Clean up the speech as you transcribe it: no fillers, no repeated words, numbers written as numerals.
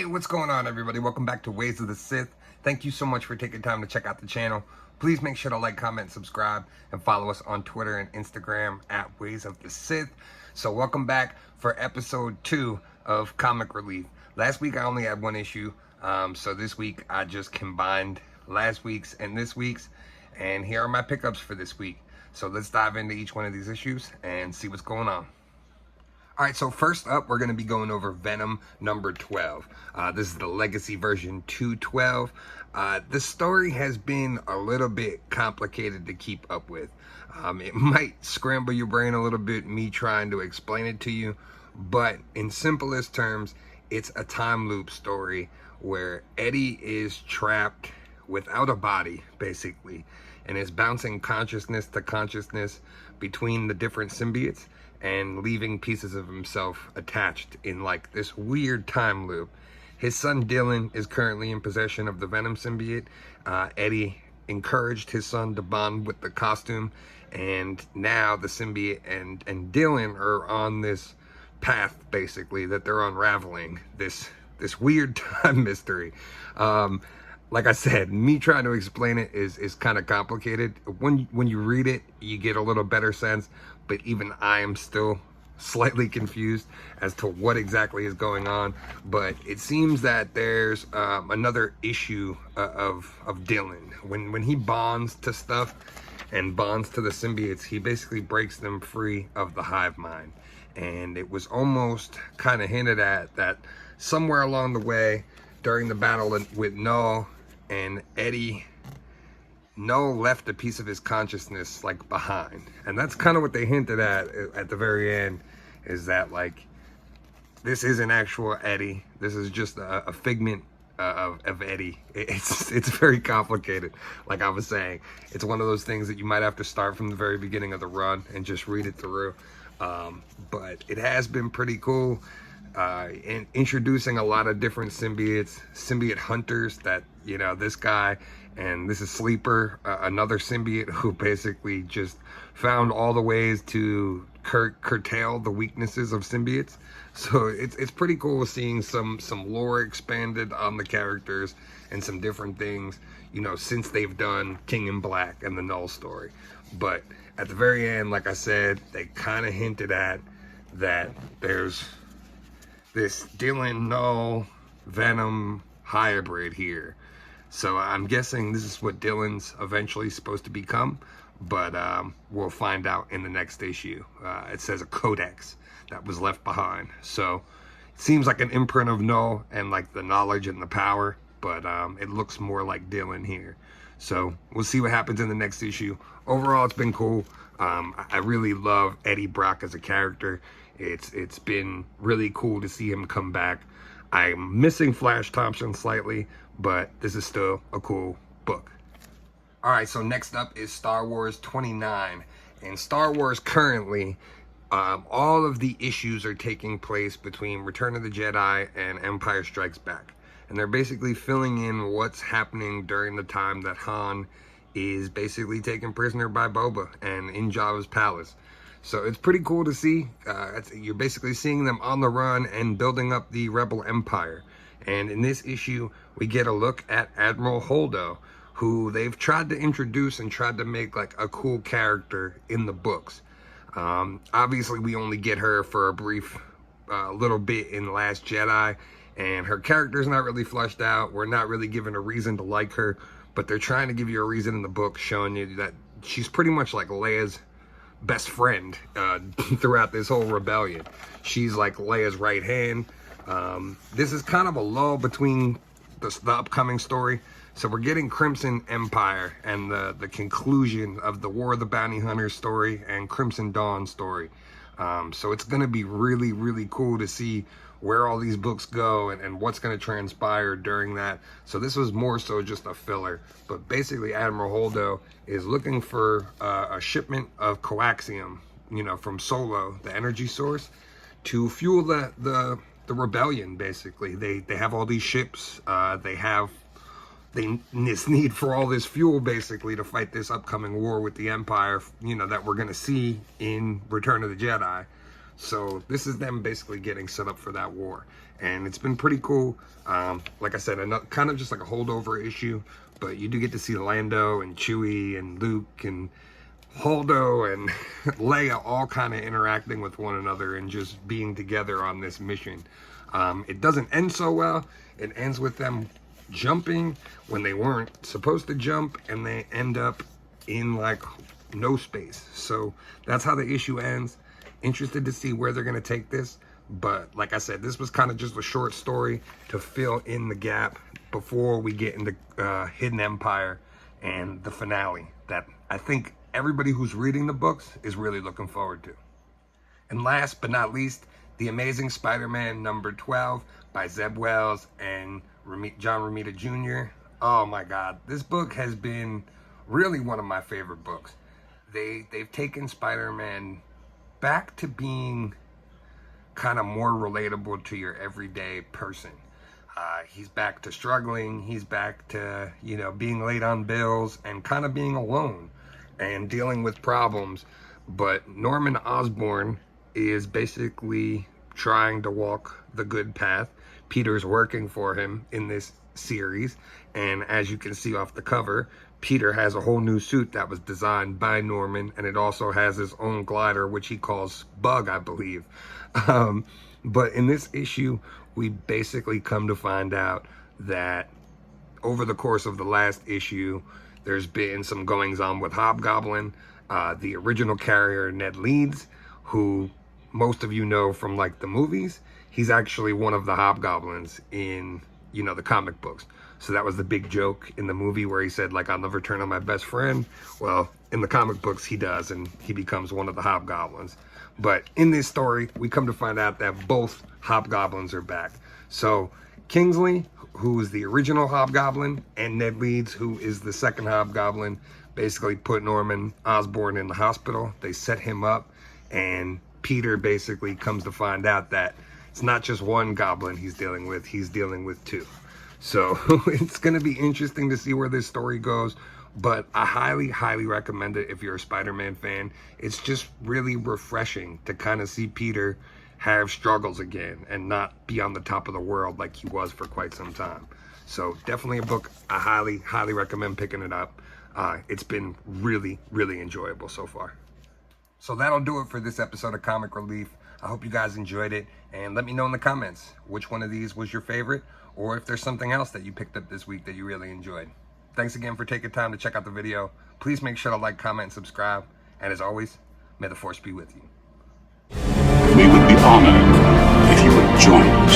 What's going on, everybody? Welcome back to Ways of the Sith. Thank you so much for taking time to check out the channel. Please make sure to like, comment, subscribe, and follow us on Twitter and Instagram at Ways of the Sith. So welcome back for episode 2 of Comic Relief. Last week I only had one issue, so this week I just combined last week's and this week's, and here are my pickups for this week. So let's dive into each one of these issues and see what's going on. Alright, so first up, we're going to be going over Venom number 12. This is the Legacy version 212. The story has been a little bit complicated to keep up with. It might scramble your brain a little bit, me trying to explain it to you, but in simplest terms, it's a time loop story where Eddie is trapped without a body, basically, and is bouncing consciousness to consciousness between the different symbiotes and leaving pieces of himself attached in like this weird time loop. His son Dylan is currently in possession of the Venom symbiote. Eddie encouraged his son to bond with the costume, and now the symbiote and Dylan are on this path, basically, that they're unraveling this weird time mystery. Like I said, me trying to explain it is kind of complicated. When you read it, you get a little better sense, but even I am still slightly confused as to what exactly is going on. But it seems that there's another issue of Dylan. When he bonds to stuff and bonds to the symbiotes, he basically breaks them free of the hive mind. And it was almost kind of hinted at that somewhere along the way during the battle with Null and Eddie, Null left a piece of his consciousness like behind, and that's kind of what they hinted at the very end, is that like this isn't actual Eddie, this is just a figment of Eddie. It's very complicated. Like I was saying, it's one of those things that you might have to start from the very beginning of the run and just read it through, but it has been pretty cool. And introducing a lot of different symbiote hunters that, you know, this guy, and this is Sleeper, another symbiote who basically just found all the ways to curtail the weaknesses of symbiotes. So it's pretty cool seeing some lore expanded on the characters and some different things, you know, since they've done King in Black and the Null story. But at the very end, like I said, they kind of hinted at that there's this Dylan Null Venom hybrid here. So I'm guessing this is what Dylan's eventually supposed to become, but we'll find out in the next issue. It says a codex that was left behind. So it seems like an imprint of Null and like the knowledge and the power, but it looks more like Dylan here. So we'll see what happens in the next issue. Overall, it's been cool. I really love Eddie Brock as a character. It's been really cool to see him come back. I'm missing Flash Thompson slightly, but this is still a cool book. Alright, so next up is StarWars 29. In StarWars currently, all of the issues are taking place between Return of the Jedi and Empire Strikes Back. And they're basically filling in what's happening during the time that Han is basically taken prisoner by Boba and in Jabba's palace. So it's pretty cool to see. You're basically seeing them on the run and building up the Rebel Empire. And in this issue, we get a look at Admiral Holdo, who they've tried to introduce and tried to make like a cool character in the books. Obviously, we only get her for a brief little bit in The Last Jedi, and her character's not really fleshed out. We're not really given a reason to like her, but they're trying to give you a reason in the book, showing you that she's pretty much like Leia's best friend throughout this whole rebellion. She's like Leia's right hand. This is kind of a lull between the upcoming story. So we're getting Crimson Empire and the conclusion of the War of the Bounty Hunters story and Crimson Dawn story. So it's going to be really, really cool to see where all these books go and what's going to transpire during that. So this was more so just a filler, but basically Admiral Holdo is looking for a shipment of coaxium, you know, from Solo, the energy source, to fuel the rebellion. Basically, they have all these ships, this need for all this fuel basically to fight this upcoming war with the Empire, you know, that we're going to see in Return of the Jedi. So this is them basically getting set up for that war. and it's been pretty cool. Like I said, kind of just like a holdover issue, but you do get to see Lando and Chewie and Luke and Holdo and Leia all kind of interacting with one another and just being together on this mission. It doesn't end so well. It ends with them jumping when they weren't supposed to jump, and they end up in like no space. So that's how the issue ends. Interested to see where they're going to take this. But like I said, this was kind of just a short story to fill in the gap before we get into Hidden Empire and the finale that I think everybody who's reading the books is really looking forward to. And last but not least, The Amazing Spider-Man number 12 by Zeb Wells and John Romita Jr. Oh my God, this book has been really one of my favorite books. They've taken Spider-Man back to being kind of more relatable to your everyday person. He's back to struggling. He's back to, you know, being late on bills and kind of being alone and dealing with problems. But Norman Osborn is basically trying to walk the good path. Peter's working for him in this series. And as you can see off the cover, Peter has a whole new suit that was designed by Norman, and it also has his own glider, which he calls Bug, I believe. But in this issue, we basically come to find out that over the course of the last issue, there's been some goings on with Hobgoblin, the original carrier Ned Leeds, who most of you know from like the movies. He's actually one of the Hobgoblins in, you know, the comic books. So that was the big joke in the movie where he said, like, I'll never turn on my best friend. Well, in the comic books, he does, and he becomes one of the Hobgoblins. But in this story, we come to find out that both Hobgoblins are back. So Kingsley, who is the original Hobgoblin, and Ned Leeds, who is the second Hobgoblin, basically put Norman Osborn in the hospital. They set him up, and Peter basically comes to find out that it's not just one goblin he's dealing with two. So it's going to be interesting to see where this story goes, but I highly, highly recommend it if you're a Spider-Man fan. It's just really refreshing to kind of see Peter have struggles again and not be on the top of the world like he was for quite some time. So definitely a book I highly, highly recommend picking it up. It's been really, really enjoyable so far. So that'll do it for this episode of Comic Relief. I hope you guys enjoyed it, and let me know in the comments which one of these was your favorite, or if there's something else that you picked up this week that you really enjoyed. Thanks again for taking time to check out the video. Please make sure to like, comment, and subscribe. And as always, may the Force be with you. We would be honored if you would join us.